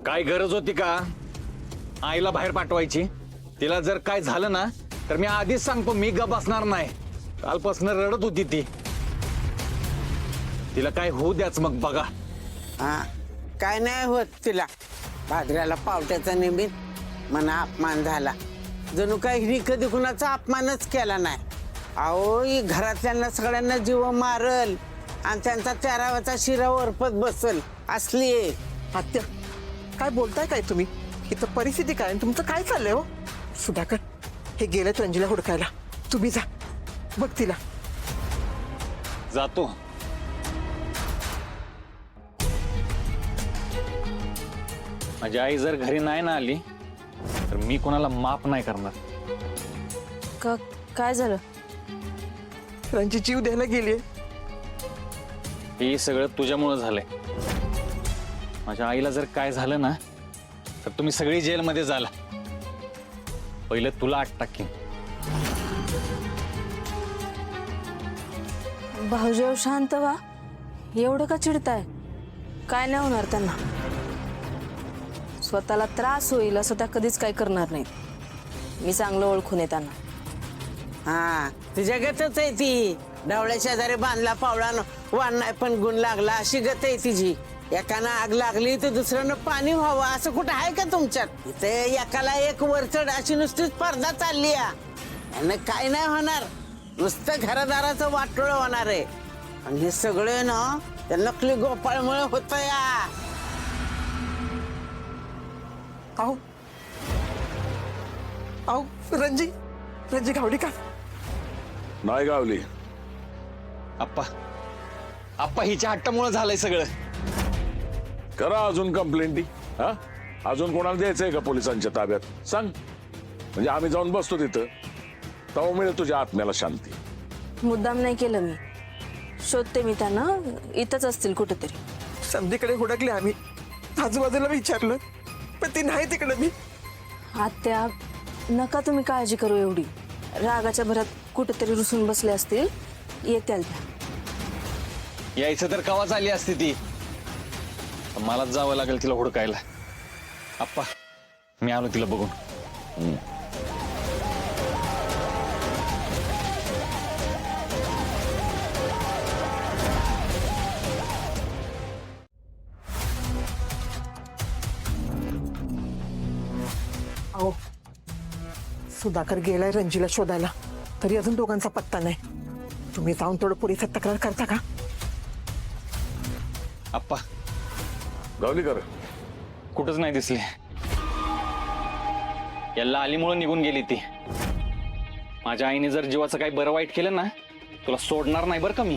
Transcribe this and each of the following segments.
काय गरज होती का आईला बाहेर पाठवायची? तिला जर काय झालं ना तर मी आधीच सांगतो, मी गप बसणार नाही. कालपासून रडत होती ती. तिला काय होऊ द्याच मग बघा. हा, काय नाही होत तिला. भाद्र्याला पावट्याचा निमित्त मना अपमान झाला. जणू काही हिने कधी कुणाचा अपमानच केला नाही. अहो, ही घरातल्यांना सगळ्यांना जीव मारल आणि त्यांचा तेरावाचा शिरा वरपत बसल असली. आत्या, काय बोलताय काय तुम्ही? इथं परिस्थिती काय आणि तुमचं काय चाललंय हो? सुधाकर, हे गेलेत रंजीला हुडकायला. तुम्ही जा, बघ तिला. जातो. माझी आई जर घरी नाही ना आली तर मी कोणाला माफ नाही करणार. काय झालं? रंजी जीव द्यायला गेलीये. हे सगळं तुझ्यामुळं झालंय. माझ्या आईला जर काय झालं ना तर तुम्ही सगळी जेलमध्ये झाला. पहिलं तुला आत टाकीन. भाऊजी शांत व्हा. एवढं का चिडताय? काय नाही होणार त्यांना. स्वतःला त्रास होईल असं त्या कधीच काय करणार नाहीत. मी चांगलं ओळखून आहे त्यांना. हा, तुझ्या गतच आहे ती. डावळ्या शेजारी बांधला पावळा वाण नाही पण गुण लागला अशी गत आहे तिची. एकानं आग लागली तर दुसऱ्यानं पाणी व्हावं असं कुठं आहे का तुमच्यात? इथे एकाला एक वरचढ अशी नुसती स्पर्धा चालली आहे. काय नाही होणार, नुसतं घरदाराचं वाटोळं होणार आहे. आणि हे सगळे ना त्या नकली गोपाळमुळे होत या. आओ आओ, रंजी रंजी गावली का? नाही गावली. आप्पा, आप्पा हिच्या हट्टामुळे झालंय सगळं. करा अजून कंप्लेंटी. हा, अजून कोणाला द्यायचंय का पोलिसांच्या ताब्यात? सांग, म्हणजे आम्ही जाऊन बसतो तिथं. तेव्हा मिळेल तुझ्या आत्म्याला शांती. मुद्दाम नाही केलं मी. शोधते मी त्यांना. इथंच असतील कुठेतरी. संधीकडे हुडकले आम्ही, आजूबाजूला विचारलं, पण ती नाही तिकडे. मी आत्या, नका तुम्ही काळजी करू एवढी. रागाच्या भरात कुठेतरी रुसून बसले असतील. येत्याल त्या. यायचं तर कवाच आली असती ती. मलाच जावं लागेल तिला हुडकायला. आप्पा, मी आलो तिला बघून. आओ, सुधाकर गेलाय रंजीला शोधायला, तरी अजून दोघांचा पत्ता नाही. तुम्ही जाऊन थोडं पोलिसात तक्रार करता का? आप्पा, गावली कर. कुठंच नाही दिसले. याला आलीमुळे निघून गेली ती. माझ्या आईने जर जीवाचं काही बरं वाईट केलं ना तुला सोडणार नाही बरं का मी.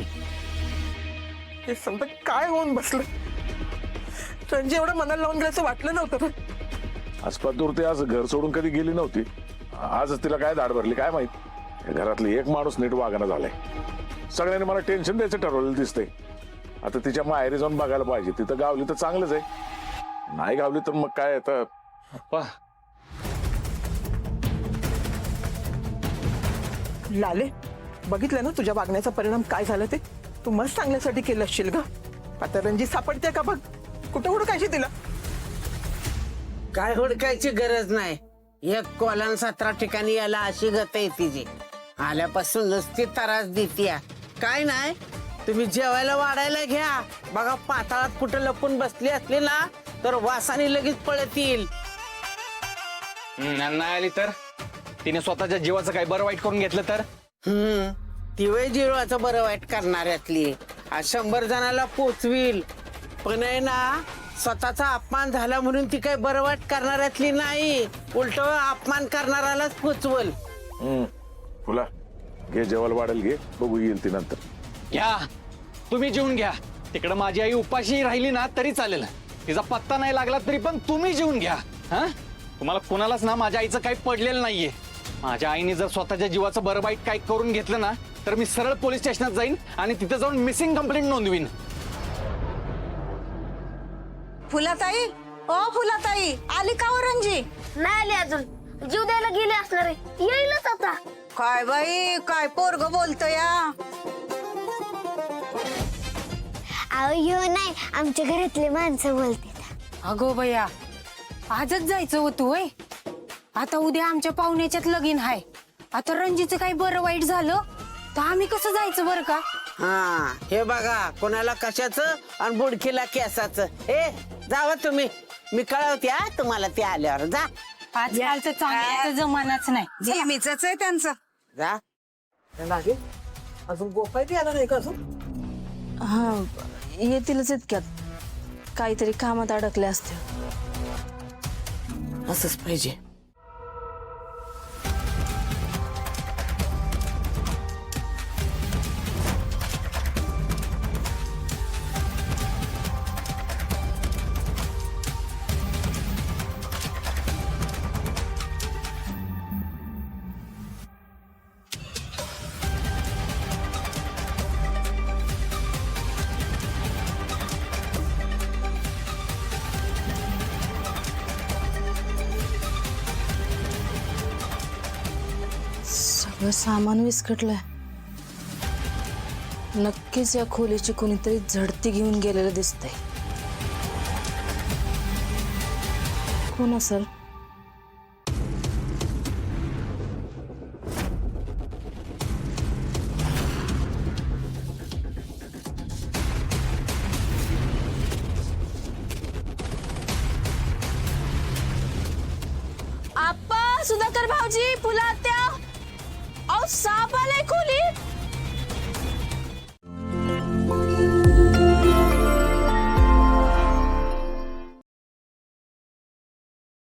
हे समजा काय होऊन बसलं. रंजी एवढं मनाला लावून घ्यायचं वाटलं नव्हतं. आसपातूर ते आज घर सोडून कधी गेली नव्हती. आजच तिला काय दाढ भरली काय माहित. घरातली एक माणूस नीट वागणं झालाय. सगळ्यांनी मला टेन्शन द्यायचं ठरवलेलं दिसतंय. आता तिच्या माहेरी जाऊन बघायला पाहिजे. तिथं गावली तर चांगलंच आहे, नाही गावली तर मग काय. आता आप्पा, लाले, बघितलं ना तुझ्या वागण्याचा परिणाम काय झाला ते. तू मस्त चांगल्यासाठी केलं असशील ग. आता रंजी सापडते का बघ. कुठं हुडकायची तिला? काय हुडकायची गरज नाही. एक कोलान 17 ठिकाणी याला अशी गत आहे तिची. आल्यापासून नुसती त्रास देतीया. काय नाही, तुम्ही जेवायला वाढायला घ्या. बघा, पाताळात कुठं लपून बसली असली ना तर वासाने लगेच पळत येईल. नाही आली तर तिने स्वतःच्या जीवाचं काही बरं वाईट करून घेतलं तर. ती वय जिरवाचं बरं वाईट करणाऱ्यातली. आज 100 जणाला पोचवील, पण आहे ना स्वतःचा अपमान झाला म्हणून ती काही बरं वाईट करणाऱ्यातली नाही. उलट अपमान करणाऱ्यालाच पोचवल. फुला घे, जेवायला वाढेल घे, बघू येईल ती नंतर. घ्या, तुम्ही जेवून घ्या. तिकडं माझी आई उपाशी राहिली ना तरी चालेल. तिचा पत्ता नाही लागला तरी पण तुम्ही जेवून घ्या. हा, तुम्हाला कोणालाच ना माझ्या आईचं काही पडलेलं नाहीये. माझ्या आईने जर स्वतःच्या जीवाचं बरं वाईट काही करून घेतलं ना तर मी सरळ पोलीस स्टेशनात जाईन आणि तिथे जाऊन मिसिंग कंप्लेंट नोंदवीन. फुलाताई, ओ फुलाताई, आली का रंजी? नाही आली अजून. जीव द्यायला गेले असणार आहे. येईलच आता. काय बाई, काय पोरग बोलतो या. अहो, नाही, आमच्या घरातले माणसं बोलतात. अगो बया, आजच जायचं होतं वय. आता उद्या आमच्या पाहुण्याच्यात लगीन हाय. आता रणजीचं काही बरं वाईट झालं तर आम्ही कसं जायचं बरं का? हा हे बघा कोणाला कशाचं आणि बुडखीला केसाचं. ए जावं तुम्ही, मी कळवते हा तुम्हाला ते आल्यावर. जा आजकालचं चांगल्याचा जमानाच नाही. नेहमीच आहे त्यांचं. जा. लागेल अजून गोपाय बी आला नाही का अजून? हा येतीलच इतक्यात. काहीतरी कामात अडकले असते. असंच पाहिजे. सगळं सामान विस्कटलंय. नक्कीच या खोलीची कोणीतरी झडती घेऊन गेलेलं दिसतंय. कोण असेल? आप्पा, सुधाकर भाऊजी, फुला आत्या, अहो साप आलाय खोलीत.